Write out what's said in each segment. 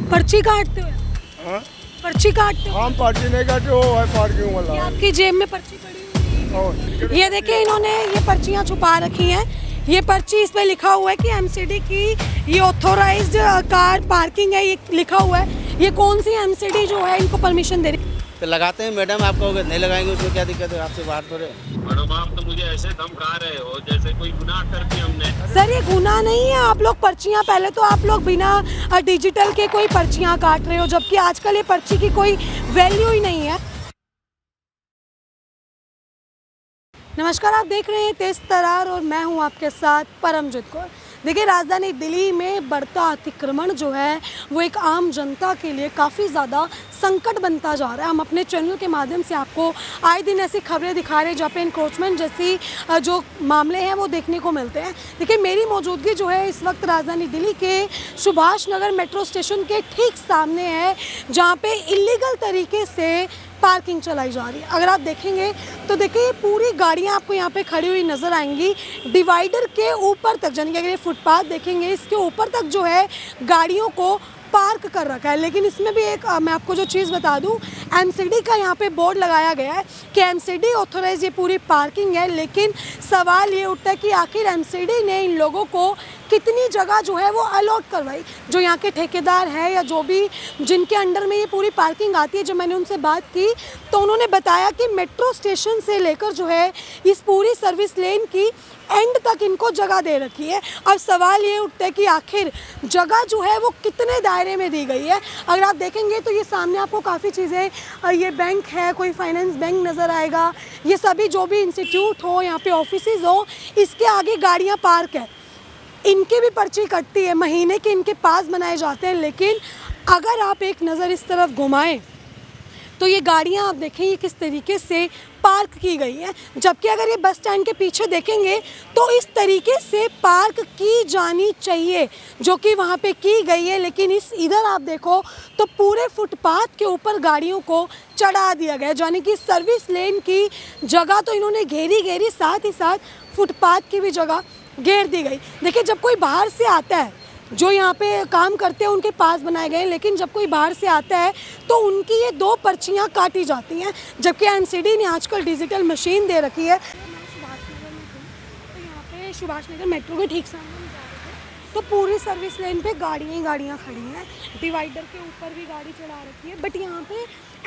पर्ची काटते हो? हाँ? पर्ची काटते हो? हम पर्ची नहीं काटे, वो है पार्किंग वाला। ये आपकी जेब में पर्ची पड़ी हुई है। और ये देखिए इन्होंने ये पर्चियाँ छुपा रखी हैं। ये पर्ची इस पे लिखा हुआ है कि एमसीडी की ये ऑथोराइज्ड कार पार्किंग है, ये लिखा हुआ है। ये कौन सी एमसीडी जो है इनको परमिशन दे रही है? तो लगाते हैं मैडम, आप कहोगे नहीं लगाएंगे उसमें क्या दिक्कत है? आपसे बाहर थोड़े। मैडम आप तो मुझे ऐसे धमका रहे हो जैसे कोई गुनाह कर दिया हमने। सर ये गुनाह नहीं है। आप लोग पर्चियाँ, पहले तो आप लोग बिना डिजिटल के कोई पर्चियाँ काट रहे हो, जबकि आजकल ये पर्ची की कोई वैल्यू ही नहीं है। नमस्कार, आप देख रहे हैं तेज तरार और मैं हूं आपके साथ परमजीत कौर। देखिए राजधानी दिल्ली में बढ़ता अतिक्रमण जो है वो एक आम जनता के लिए काफ़ी ज़्यादा संकट बनता जा रहा है। हम अपने चैनल के माध्यम से आपको आए दिन ऐसी खबरें दिखा रहे हैं जहाँ पे इंक्रोचमेंट जैसी जो मामले हैं वो देखने को मिलते हैं। देखिए मेरी मौजूदगी जो है इस वक्त राजधानी दिल्ली के सुभाष नगर मेट्रो स्टेशन के ठीक सामने है, जहाँ पे इलीगल तरीके से पार्किंग चलाई जा रही है। अगर आप देखेंगे तो देखिए पूरी गाड़ियां आपको यहाँ पे खड़ी हुई नज़र आएंगी। डिवाइडर के ऊपर तक, यानी कि अगर ये फुटपाथ देखेंगे इसके ऊपर तक जो है गाड़ियों को पार्क कर रखा है। लेकिन इसमें भी एक मैं आपको जो चीज़ बता दूं, एमसीडी का यहाँ पे बोर्ड लगाया गया है कि एमसीडी ऑथोराइज ये पूरी पार्किंग है। लेकिन सवाल ये उठता है कि आखिर एमसीडी ने इन लोगों को कितनी जगह जो है वो अलॉट करवाई। जो यहाँ के ठेकेदार हैं या जो भी जिनके अंडर में ये पूरी पार्किंग आती है, जब मैंने उनसे बात की तो उन्होंने बताया कि मेट्रो स्टेशन से लेकर जो है इस पूरी सर्विस लेन की एंड तक इनको जगह दे रखी है। अब सवाल ये उठता है कि आखिर जगह जो है वो कितने दायरे में दी गई है। अगर आप देखेंगे तो ये सामने आपको काफ़ी चीज़ें, ये बैंक है, कोई फाइनेंस बैंक नज़र आएगा, ये सभी जो भी इंस्टीट्यूट हो, यहाँ पे ऑफिसेज हो, इसके आगे गाड़ियाँ पार्क है। इनकी भी पर्ची कटती है, महीने के इनके पास बनाए जाते हैं। लेकिन अगर आप एक नज़र इस तरफ घुमाएं तो ये गाड़ियाँ आप देखें ये किस तरीके से पार्क की गई हैं। जबकि अगर ये बस स्टैंड के पीछे देखेंगे तो इस तरीके से पार्क की जानी चाहिए जो कि वहाँ पे की गई है। लेकिन इधर आप देखो तो पूरे फुटपाथ के ऊपर गाड़ियों को चढ़ा दिया गया, यानी कि सर्विस लेन की जगह तो इन्होंने घेरी, साथ ही साथ फुटपाथ की भी जगह घेर दी गई। देखिए जब कोई बाहर से आता है, जो यहाँ पे काम करते हैं उनके पास बनाए गए, लेकिन जब कोई बाहर से आता है तो उनकी ये 2 पर्चियाँ काटी जाती हैं। जबकि एमसीडी ने आजकल डिजिटल मशीन दे रखी है। तो यहाँ पे सुभाष नगर मेट्रो के ठीक सामने तो पूरी सर्विस लेन पे गाड़ियाँ खड़ी हैं। डिवाइडर के ऊपर भी गाड़ी चढ़ा रखी है, बट यहाँ पे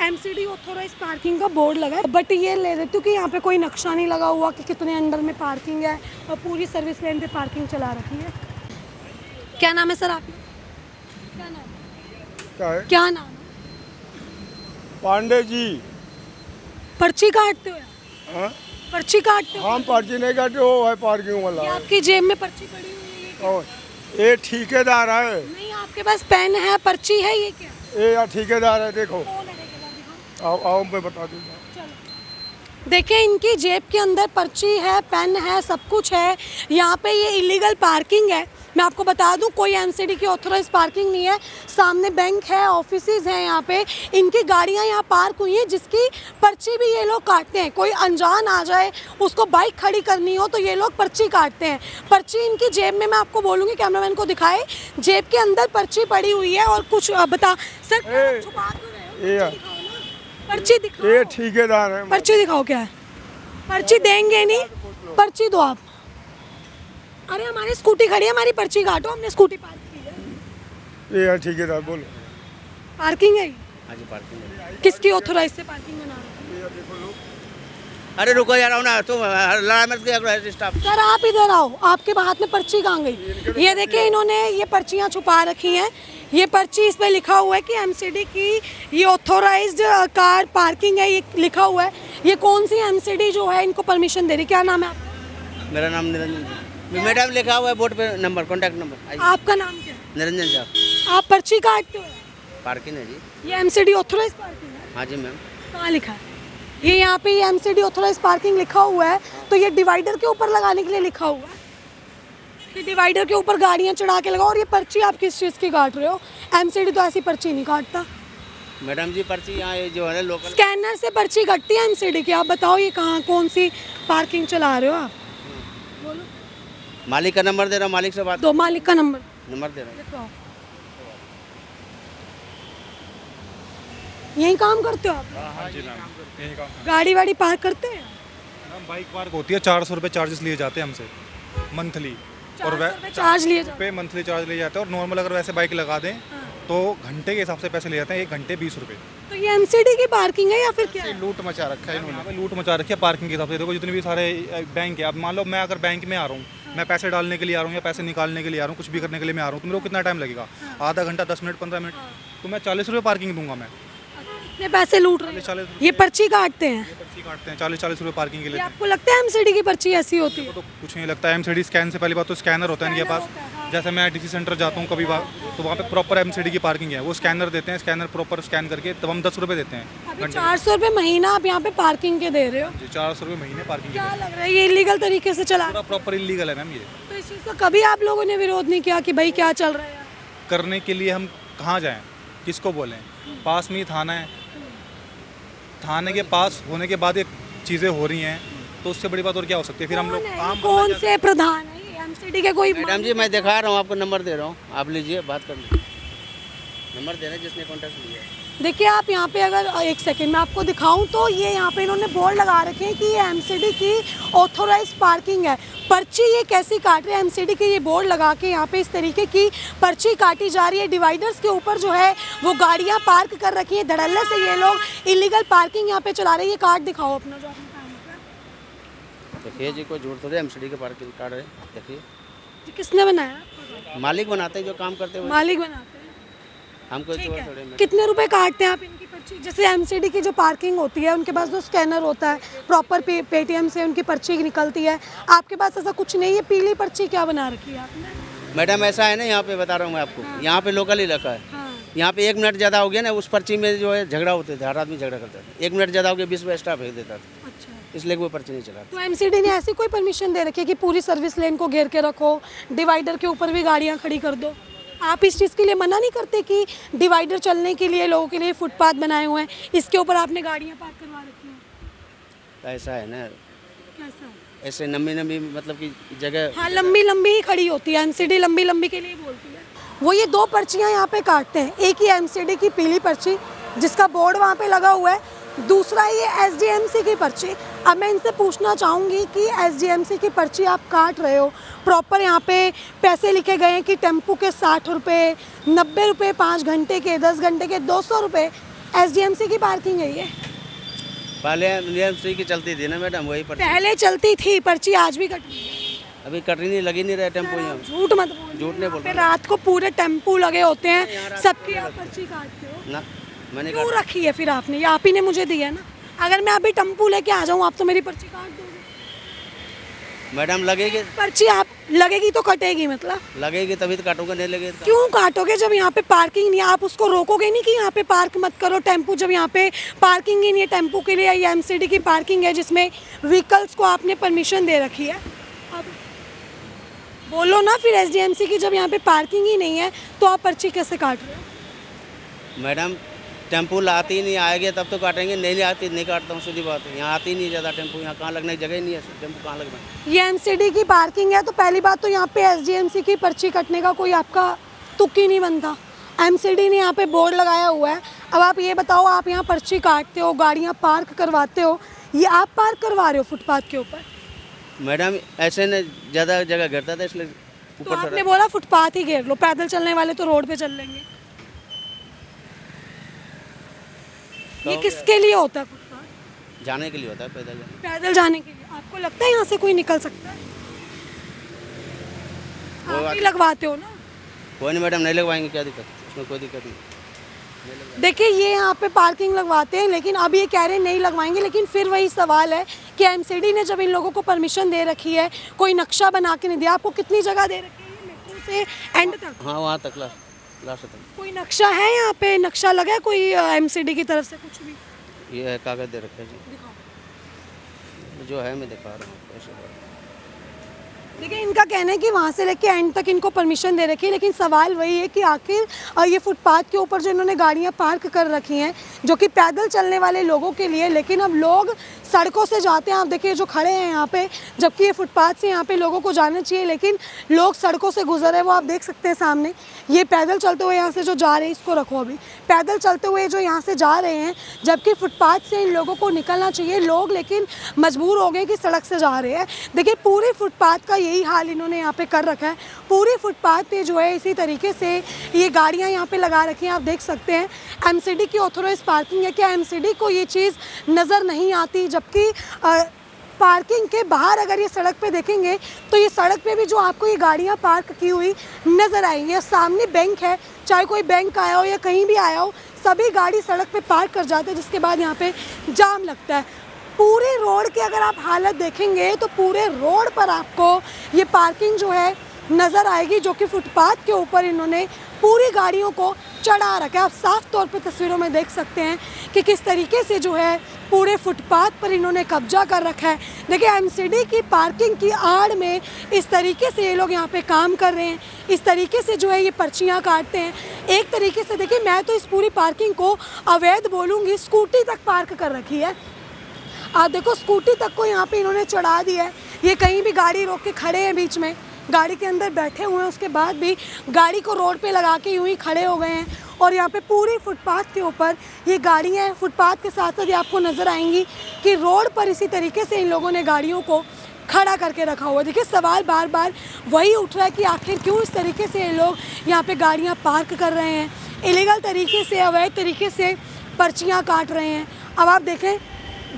एमसीडी ऑथोराइज पार्किंग का बोर्ड लगा है। बट ये ले रहे क्योंकि यहाँ पे कोई नक्शा नहीं लगा हुआ कि कितने अंडर में पार्किंग है, और पूरी सर्विस लेन पे पार्किंग चला रखी है। क्या नाम है सर आपका? क्या नाम है? पांडे जी। पर्ची काटते हो? हाँ? पर्ची काटते हो? हम पर्ची नहीं काटे, वो है पार्किंग वाला। ये आपकी जेब में पर्ची पड़ी हुई है? और ये ठेकेदार है। नहीं, आपके पास पेन है, पर्ची है, ये क्या? ये यार ठेकेदार है, देखो। कौन है ठेकेदार? आओ मैं बता दूँगा। देखिए इनकी जेब के अंदर पर्ची है, पेन है, सब कुछ है। यहाँ पे ये इलीगल पार्किंग है। मैं आपको बता दूं कोई एमसीडी की ऑथोराइज पार्किंग नहीं है। सामने बैंक है, ऑफिसेज हैं, यहाँ पे इनकी गाड़ियाँ यहाँ पार्क हुई हैं जिसकी पर्ची भी ये लोग काटते हैं। कोई अनजान आ जाए, उसको बाइक खड़ी करनी हो तो ये लोग पर्ची काटते हैं। पर्ची इनकी जेब में, मैं आपको बोलूँगी कैमरामैन को दिखाए, जेब के अंदर पर्ची पड़ी हुई है। और कुछ बता सर, छुपा क्यों रहे हो? पर्ची दिखाओ। ये ठेकेदार है। पर्ची दिखाओ क्या है? पर्ची देंगे नहीं, पर्ची दो आप। अरे हमारी स्कूटी खड़ी है, हमारी पर्ची काटो, हमने स्कूटी पार्क की है। ये ठेकेदार बोलो। पार्किंग है? हाँ जी पार्किंग है। किसकी ऑथोराइज से पार्किंग बना रहे हो? अरे रुको यार, आओ ना, तुम लड़ा मत किया करो स्टाफ। सर आप इधर आओ, आपके हाथ में पर्ची कहाँ गई? ये देखिए इन्होंने ये पर्चियाँ छुपा रखी हैं। ये पर्ची, इस पे लिखा हुआ है कि एमसीडी की ये ऑथोराइज्ड कार पार्किंग है, ये लिखा हुआ है। ये कौन सी एमसीडी जो है इनको परमिशन दे रही? क्या नाम है आपका? मेरा नाम निरंजन। मैडम लिखा हुआ है बोर्ड पे, नंबर, कॉन्टैक्ट नंबर। आपका नाम क्या है? निरंजन साहब। आप पर्ची काटते हो? पार्किंग है जी। ये एमसीडी ऑथोराइज पार्किंग है? हाँ जी मैम। कहाँ लिखा है? ये यहाँ पे ये एमसीडी ऑथोराइज पार्किंग लिखा हुआ है, तो ये डिवाइडर के ऊपर लगाने के लिए लिखा हुआ है। ये डिवाइडर के ऊपर गाड़ियाँ चढ़ा के लगाओ। और ये पर्ची आप किस चीज़ की काट रहे हो? एमसीडी तो ऐसी पर्ची नहीं काटता। मैडम जी पर्ची यहाँ जो है लोकल स्कैनर से पर्ची कटती है एमसीडी की। आप बताओ ये कहाँ, कौन सी पार्किंग चला रहे हो आप? बोलो। मालिक का नंबर दे रहा हूँ, मालिक से बात दो, मालिक का नंबर दे रहा हूँ। यहीं काम करते हो आप? हाँ जी मैम, यही काम। गाड़ी वाड़ी पार्क करते हैं? मैम बाइक पार्क होती है, 400 रुपये चार्जेस लिए जाते हैं हमसे मंथली। और 400 रुपये चार्ज लिए जाते पे मंथली चार्ज लिए जाते हैं। और नॉर्मल अगर वैसे बाइक लगा दें तो घंटे के हिसाब से पैसे ले जाते हैं, 1 घंटे 20 रुपये। हैं। तो ये एमसीडी की पार्किंग है या फिर क्या है? लूट मचा रखा है यहाँ पे लूट मचा रखी है पार्किंग के हिसाब से। देखो जितने भी सारे बैंक है, अब मान लो मैं अगर बैंक में आ रहा हूँ, मैं पैसे डालने के लिए आ रहा हूँ या पैसे निकालने के लिए आ रहा हूँ, कुछ भी करने के लिए मैं आ रहा हूँ, तो मेरे को कितना टाइम लगेगा? आधा घंटा, 10 मिनट, 15 मिनट। तो मैं 40 रुपये पार्किंग दूंगा मैं। इतने पैसे लूट रहे हैं? 40 ये पर्ची काटते हैं? पर्ची काटते हैं, 40 रुपये पार्किंग के ये लिए। आपको लगता है एमसीडी की पर्ची ऐसी होती है? तो कुछ नहीं लगता है। एमसीडी स्कैन से पहली बात तो स्कैनर होता है इनके पास। जैसे मैं डीसी सेंटर जाता हूँ कभी बार, तो वहाँ पे प्रॉपर एमसीडी की पार्किंग है, वो स्कैनर देते हैं, स्कैनर प्रॉपर स्कैन करके तब हम 10 रुपये देते हैं अभी घंटे। 400 रुपये महीना आप यहाँ पे पार्किंग के दे रहे हो? जी 400 रुपये महीने पार्किंग के। क्या लग रहा है ये इलीगल तरीके से चला? पूरा प्रॉपर इलीगल है मैम ये। तो इस चीज़ का कभी आप लोगों ने विरोध नहीं किया कि भाई क्या चल रहा है यार? करने के लिए हम कहाँ जाएँ, किसको बोलें? पास में ही थाना है, थाने के पास होने के बाद ये चीज़ें हो रही हैं, तो उससे बड़ी बात और क्या हो सकती है? फिर हम लोग काम कौन से प्रधान है ये एमसीडी के? कोई मैडम जी मैं दिखा रहा हूँ आपको, नंबर दे रहा हूँ, आप लीजिए, बात कर लीजिए। नंबर दे रहे हैं जिसने कॉन्टैक्ट लिया है। देखिए आप यहाँ पे अगर एक सेकंड में आपको दिखाऊं तो ये यहाँ पे इन्होंने बोर्ड लगा रखे हैं कि ये एमसीडी की ऑथोराइज्ड पार्किंग है। पर्ची ये कैसी काट रहे हैं? एमसीडी के ये बोर्ड लगा के यहाँ पे इस तरीके की पर्ची काटी जा रही है। डिवाइडर्स के ऊपर जो है वो गाड़ियाँ पार्क कर रखी हैं। धड़ल्ले से ये लोग इलीगल पार्किंग यहाँ पे चला रहे हैं। ये कार्ड दिखाओ अपना जो आपने काम किया। देखिए जी, कोई झूठ थोड़े, एमसीडी के पार्किंग कार्ड है, देखिए। ये किसने बनाया? मालिक बनाते हैं जो काम करते हैं, मालिक बनाते हैं। हमको ठीक चोर है। थोड़े में। कितने रुपए काटते हैं आप इनकी पर्ची? जैसे एमसीडी की जो पार्किंग होती है उनके पास जो स्कैनर होता है, प्रॉपर पेटीएम से उनकी पर्ची निकलती है। आपके पास ऐसा कुछ नहीं है। पीली पर्ची क्या बना रखी है आपने? मैडम ऐसा है ना, यहाँ पे बता रहा हूँ मैं आपको, यहाँ पे लोकल ही रखा है। हाँ। यहाँ पे 1 मिनट ज़्यादा हो गया ना, उस पर्ची में जो है झगड़ा होते थे, हर आदमी झगड़ा करता था। 1 मिनट ज़्यादा हो गया, 20 रुपये एक्स्ट्रा भेज देता था, अच्छा। इसलिए वो पर्ची नहीं चला। तो एमसीडी ने ऐसी कोई परमिशन दे रखी है कि पूरी सर्विस लेन को घेर के रखो, डिवाइडर के ऊपर भी गाड़ियाँ खड़ी कर दो? आप इस चीज़ के लिए मना नहीं करते कि डिवाइडर चलने के लिए लोगों के लिए फुटपाथ बनाए हुए हैं, इसके ऊपर आपने गाड़ियाँ पार्क करवा रखी हैं? तो ऐसा है ना, कैसा? ऐसे लंबी लंबी मतलब कि जगह। हाँ, लंबी लंबी ही खड़ी होती है एमसीडी, लंबी लंबी के लिए बोलती है। वो ये 2 पर्चियाँ यहाँ पे काटते हैं। एक ही एमसीडी की पीली पर्ची जिसका बोर्ड वहाँ पे लगा हुआ है, दूसरा ये एसडीएमसी की पर्ची। अब मैं इनसे पूछना चाहूँगी कि एसडीएमसी की पर्ची आप काट रहे हो, प्रॉपर यहाँ पे पैसे लिखे गए हैं कि टेम्पू के 60 रुपये, 90 रुपये 5 घंटे के, 10 घंटे के 200 रुपये। एसडीएमसी की पार्किंग है ये? पहले एमसीडी की चलती थी ना मैडम, वही पर्ची। पहले चलती थी पर्ची, आज भी कट रही है। अभी कट रही नहीं, लगी नहीं रहा टेम्पो यहाँ। झूठ मत बोलो। झूठ नहीं बोल पे रात को पूरे टेम्पू लगे होते हैं, सबकी आप पर्ची काटते हो? ना, मैंने क्यों रखी है फिर आपने? ये आप ही ने मुझे दी है ना। अगर मैं अभी टेम्पू लेके आ जाऊँ, आप तो मेरी पर्ची काट दोगे। मैडम लगेगी, पर्ची आप लगेगी तो कटेगी मतलब? लगेगी तभी तो काटूंगा, नहीं लगेगी तो। क्यों काटोगे जब यहाँ पे पार्किंग नहीं है? आप उसको रोकोगे नहीं कि यहाँ पे पार्क मत करो टेम्पू, जब यहाँ पे पार्किंग ही नहीं है टेम्पू के लिए? ये एमसीडी की पार्किंग है जिसमें व्हीकल्स को आपने परमिशन दे रखी है। अब बोलो ना फिर, एसडीएमसी की जब यहाँ पे पार्किंग ही नहीं है तो आप पर्ची कैसे काट रहे हो? मैडम टेम्पू आती ही नहीं, आएगी तब तो काटेंगे, नहीं आती नहीं काटता हूँ, सीधी बात है। यहाँ आती नहीं ज़्यादा टेम्पू, यहाँ कहाँ लगने की जगह ही नहीं है, टेम्पू कहाँ लगना। ये एमसीडी की पार्किंग है तो पहली बात तो यहाँ पे एसडीएमसी की पर्ची कटने का कोई आपका तुक ही नहीं बनता। एमसीडी ने यहाँ पे बोर्ड लगाया हुआ है। अब आप ये बताओ, आप यहाँ पर्ची काटते हो, गाड़ियाँ पार्क करवाते हो, ये आप पार्क करवा रहे हो फुटपाथ के ऊपर? मैडम ऐसे न ज़्यादा जगह गिरता था, इसलिए तो ऊपर आपने बोला फुटपाथ ही घेर लो, पैदल चलने वाले तो रोड पे चल लेंगे। ये किसके लिए होता है फुटपाथ? जाने के लिए होता है, पैदल जाने। पैदल जाने के लिए। आपको लगता है यहाँ से कोई निकल सकता है? आप ही लगवाते हो ना? कोई नहीं मैडम, नहीं लगवाएंगे, क्या दिक्कत, उसमें कोई दिक्कत नहीं। देखिए ये यहाँ पे पार्किंग लगवाते हैं, लेकिन अब ये कह रहे हैं नहीं लगवाएंगे। लेकिन फिर वही सवाल है कि एमसीडी ने जब इन लोगों को परमिशन दे रखी है, कोई नक्शा बना के नहीं दिया। आपको कितनी जगह दे रखी है मेट्रो से एंड तक? हाँ, वहाँ तक लास्ट तक। कोई नक्शा है यहाँ पे? नक्शा लगा है कोई एमसीडी की तरफ से? कुछ भी ये है, कागज दे रखे हैं जी, जो है मैं दिखा रहा हूँ। देखिए इनका कहना है कि वहाँ से लेके एंड तक इनको परमिशन दे रखी है, लेकिन सवाल वही है कि आखिर ये फुटपाथ के ऊपर जो इन्होंने गाड़ियाँ पार्क कर रखी हैं जो कि पैदल चलने वाले लोगों के लिए, लेकिन अब लोग सड़कों से जाते हैं। आप देखिए जो खड़े हैं यहाँ पे, जबकि ये फुटपाथ से यहाँ पे लोगों को जाना चाहिए, लेकिन लोग सड़कों से गुजर रहे हैं। वो आप देख सकते हैं सामने, ये पैदल चलते हुए यहाँ से जो जा रहे हैं, इसको रखो अभी, पैदल चलते हुए जो यहाँ से जा रहे हैं, जबकि फुटपाथ से इन लोगों को निकलना चाहिए। लोग लेकिन मजबूर हो गए कि सड़क से जा रहे हैं। देखिए पूरे फुटपाथ का यही हाल इन्होंने यहाँ पे कर रखा है। पूरी फुटपाथ पे जो है इसी तरीके से ये गाड़ियाँ यहाँ पे लगा रखी हैं। आप देख सकते हैं एमसीडी की ऑथोराइज पार्किंग है। क्या एमसीडी को ये चीज़ नज़र नहीं आती? जबकि पार्किंग के बाहर अगर ये सड़क पे देखेंगे तो ये सड़क पे भी जो आपको ये गाड़ियाँ पार्क की हुई नज़र आएंगी। सामने बैंक है, चाहे कोई बैंक आया हो या कहीं भी आया हो, सभी गाड़ी सड़क पे पार्क कर जाते हैं, जिसके बाद यहाँ पे जाम लगता है। पूरे रोड की अगर आप हालत देखेंगे तो पूरे रोड पर आपको ये पार्किंग जो है नज़र आएगी, जो कि फुटपाथ के ऊपर इन्होंने पूरी गाड़ियों को चढ़ा रखा है। आप साफ तौर पे तस्वीरों में देख सकते हैं कि किस तरीके से जो है पूरे फुटपाथ पर इन्होंने कब्जा कर रखा है। देखिए एमसीडी की पार्किंग की आड़ में इस तरीके से ये लोग यहाँ पे काम कर रहे हैं, इस तरीके से जो है ये पर्चियाँ काटते हैं। एक तरीके से देखिए मैं तो इस पूरी पार्किंग को अवैध बोलूँगी। स्कूटी तक पार्क कर रखी है। आप देखो स्कूटी तक को यहाँ पे इन्होंने चढ़ा दिया है। ये कहीं भी गाड़ी रोक के खड़े हैं, बीच में गाड़ी के अंदर बैठे हुए हैं, उसके बाद भी गाड़ी को रोड पे लगा के यूं ही खड़े हो गए हैं। और यहाँ पे पूरी फुटपाथ के ऊपर ये गाड़ियाँ हैं। फुटपाथ के साथ साथ ये आपको नज़र आएंगी कि रोड पर इसी तरीके से इन लोगों ने गाड़ियों को खड़ा करके रखा हुआ है। देखिए सवाल बार बार वही उठ रहा है कि आखिर क्यों इस तरीके से ये लोग यहाँ पे गाड़ियाँ पार्क कर रहे हैं, इलीगल तरीके से, अवैध तरीके से पर्चियाँ काट रहे हैं। अब आप देखें,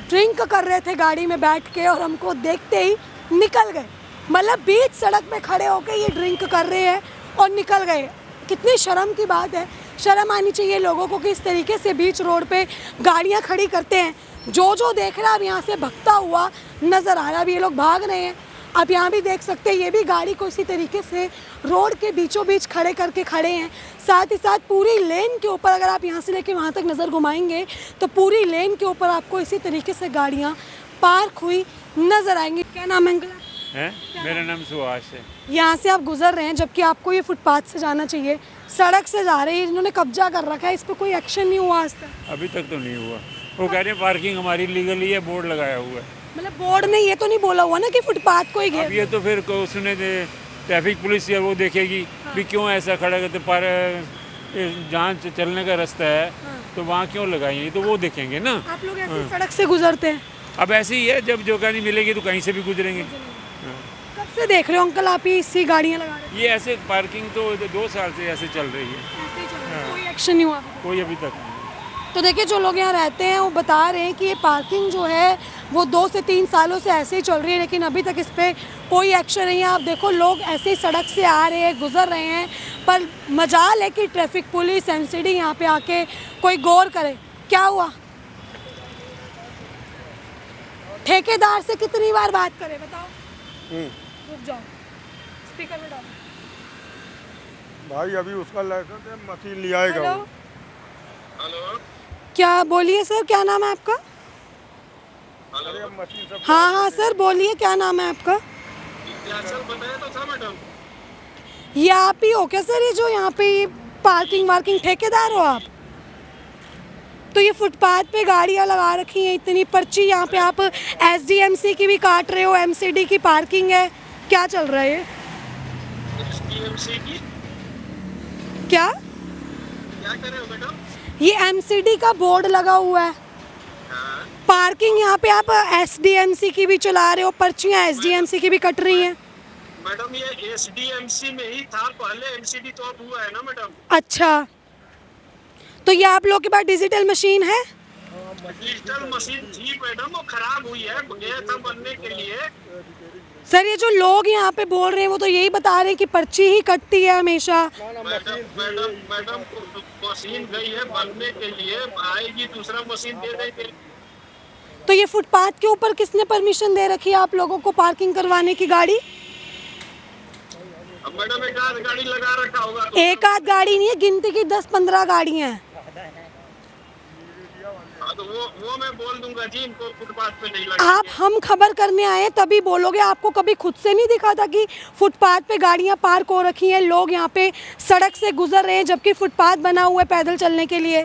ड्रिंक कर रहे थे गाड़ी में बैठ के और हमको देखते ही निकल गए। मतलब बीच सड़क पे खड़े होकर ये ड्रिंक कर रहे हैं और निकल गए। कितनी शर्म की बात है। शर्म आनी चाहिए लोगों को कि इस तरीके से बीच रोड पे गाड़ियां खड़ी करते हैं। जो देख रहा है अब यहाँ से भगता हुआ नज़र आ रहा है। अब ये लोग भाग रहे हैं। आप यहाँ भी देख सकते हैं, ये भी गाड़ी को इसी तरीके से रोड के बीचों बीच खड़े करके खड़े हैं। साथ ही साथ पूरी लेन के ऊपर अगर आप यहाँ से लेके वहाँ तक नज़र घुमाएंगे तो पूरी लेन के ऊपर आपको इसी तरीके से गाड़ियाँ पार्क हुई नज़र आएंगी। क्या नाम है अंकल? है? मेरा नाम सुहास है। यहाँ से आप गुजर रहे हैं, जबकि आपको ये फुटपाथ से जाना चाहिए, सड़क से जा रहे हैं। इन्होंने कब्जा कर रखा है, इस पर कोई एक्शन नहीं हुआ आज तक? अभी तक तो नहीं हुआ। वो कह रहे हैं पार्किंग हमारी लीगली है, बोर्ड लगाया हुआ है। मतलब बोर्ड ने ये तो नहीं बोला हुआ ना कि फुटपाथ को ही अब घेर। ये तो फिर उसने ट्रैफिक पुलिस है, वो देखेगी भी क्यों ऐसा खड़ा करते, पर जहाँ चलने का रास्ता है तो वहाँ क्यों लगाई है, तो वो देखेंगे ना। आप लोग ऐसे सड़क से गुजरते हैं? अब ऐसे ही है, जब जो कहीं मिलेगी तो कहीं से भी गुजरेंगे। कब से देख रहे हो अंकल आप ये इसी गाड़ियाँ लगा रहे हैं? ये ऐसे पार्किंग तो 2 साल से ऐसे चल रही है, ऐसे ही चल रहा है, कोई एक्शन नहीं हुआ अभी तक। कोई अभी तक नहीं। तो देखिए जो लोग यहाँ रहते हैं वो बता रहे हैं कि ये पार्किंग जो है वो 2 से 3 सालों से ऐसे ही चल रही है, लेकिन अभी तक इस पर कोई एक्शन नहीं है। आप देखो लोग ऐसे ही सड़क से आ रहे हैं, गुजर रहे हैं, पर मजाल है कि ट्रैफिक पुलिस एमसीडी यहाँ पे आके कोई गौर करे। क्या हुआ? ठेकेदार से कितनी बार बात करें बताओ? रुक जाओ, स्पीकर में डालो। भाई अभी उसका लाइसेंस है, मशीन ले आएगा हेलो, वो। हेलो क्या बोलिए सर, क्या नाम है आपका? अरे अब मशीन सब हाँ सर बोलिए, क्या नाम है आपका? इतिहास बताया तो था मैडम। ये आप ही हो क्या सर, ये जो यहाँ पे पार्किंग वार्किंग ठेकेदार हो आप? तो ये फुटपाथ पे गाड़ियाँ लगा रखी हैं, इतनी पर्ची यहाँ पे आप एसडीएमसी की भी काट रहे हो, एमसीडी की पार्किंग है, क्या चल रहा है ये? एसडीएमसी की क्या कर रहे हो मैडम? ये एमसीडी का बोर्ड लगा हुआ है, हाँ पार्किंग यहाँ पे आप एसडीएमसी की भी चला रहे हो, पर्चियाँ एसडीएमसी की भी कट रही हैं। मैडम ये एसडीएमसी में ही था पहले, एमसीडी तो अब हुआ है ना मैडम। अच्छा, तो ये आप लोग के पास डिजिटल मशीन है? डिजिटल मशीन थी मैडम, वो खराब हुई है, गया था बनने के लिए। सर ये जो लोग यहाँ पे बोल रहे हैं वो तो यही बता रहे हैं कि पर्ची ही कटती है हमेशा। मैडम मशीन गई है बनने के लिए, आएगी दूसरा मशीन दे देंगे। तो ये फुटपाथ के ऊपर किसने परमिशन दे रखी है आप लोगों को पार्किंग करवाने की गाड़ी? अब मैडम एक आध गाड़ी लगा रखा होगा तो। एक आध गाड़ी नहीं है, गिनती की 10-15 गाड़ियाँ हैं। हाँ तो वो मैं बोल दूंगा जी, इनको फुटपाथ पे नहीं लगा। आप हम खबर करने आए तभी बोलोगे, आपको कभी खुद से नहीं दिखा था कि फुटपाथ पे गाड़ियाँ पार्क हो रखी हैं, लोग यहाँ पे सड़क से गुजर रहे हैं, जबकि फुटपाथ बना हुआ है पैदल चलने के लिए?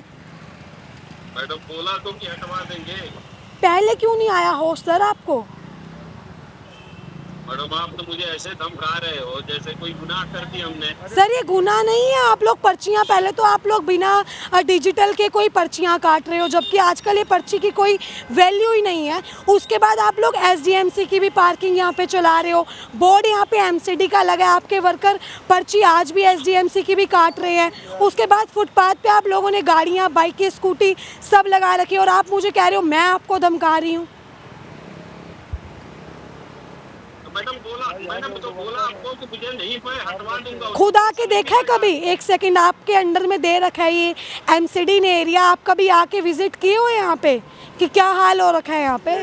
मैडम बोला तो कि हटवा देंगे। पहले क्यों नहीं आया होश सर आपको? मैडम आप तो मुझे ऐसे धमका रहे हो जैसे कोई गुनाह कर दिया हमने। सर ये गुनाह नहीं है, आप लोग पर्चियाँ, पहले तो आप लोग बिना डिजिटल के कोई पर्चियाँ काट रहे हो, जबकि आजकल ये पर्ची की कोई वैल्यू ही नहीं है। उसके बाद आप लोग SDMC की भी पार्किंग यहाँ पे चला रहे हो, बोर्ड यहाँ पे MCD का लगा है, आपके वर्कर पर्ची आज भी SDMC की भी काट रहे हैं। उसके बाद फुटपाथ पे आप लोगों ने गाड़ियाँ, बाइकें, स्कूटी सब लगा रखी है और आप मुझे कह रहे हो मैं आपको धमका रही हूँ। मैडम तो बोला आपको कि मुझे नहीं, मैं हटवा दूंगा। खुद आके देखा है कभी? एक सेकंड, आपके अंडर में दे रखा है ये MCD ने एरिया, आप कभी आके विजिट किए हो यहाँ पे कि क्या हाल हो रखा है यहाँ पे?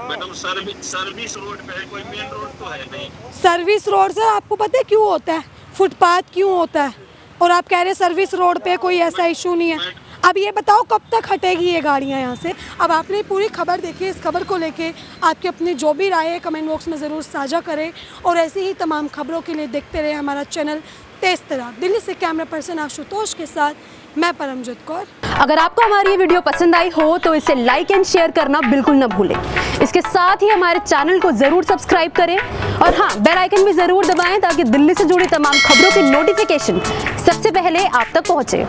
मैडम सर्विस रोड पे है, कोई मेन रोड तो है नहीं। सर्विस रोड सर आपको पता है क्यों होता है? फुटपाथ क्यों होता है? और आप कह रहे हैं सर्विस रोड पे कोई ऐसा इशू नहीं है। अब ये बताओ कब तक हटेगी ये गाड़ियाँ यहाँ से? अब आपने पूरी खबर देखी, इस खबर को लेके आपकी अपनी जो भी राय है कमेंट बॉक्स में ज़रूर साझा करें और ऐसी ही तमाम खबरों के लिए देखते रहे हमारा चैनल तेज तरार। दिल्ली से कैमरा पर्सन आशुतोष के साथ मैं परमजीत कौर। अगर आपको हमारी ये वीडियो पसंद आई हो तो इसे लाइक एंड शेयर करना बिल्कुल न भूलें। इसके साथ ही हमारे चैनल को जरूर सब्सक्राइब करें और हाँ, बेल आइकन भी जरूर दबाएं ताकि दिल्ली से जुड़ी तमाम खबरों की नोटिफिकेशन सबसे पहले आप तक पहुंचे।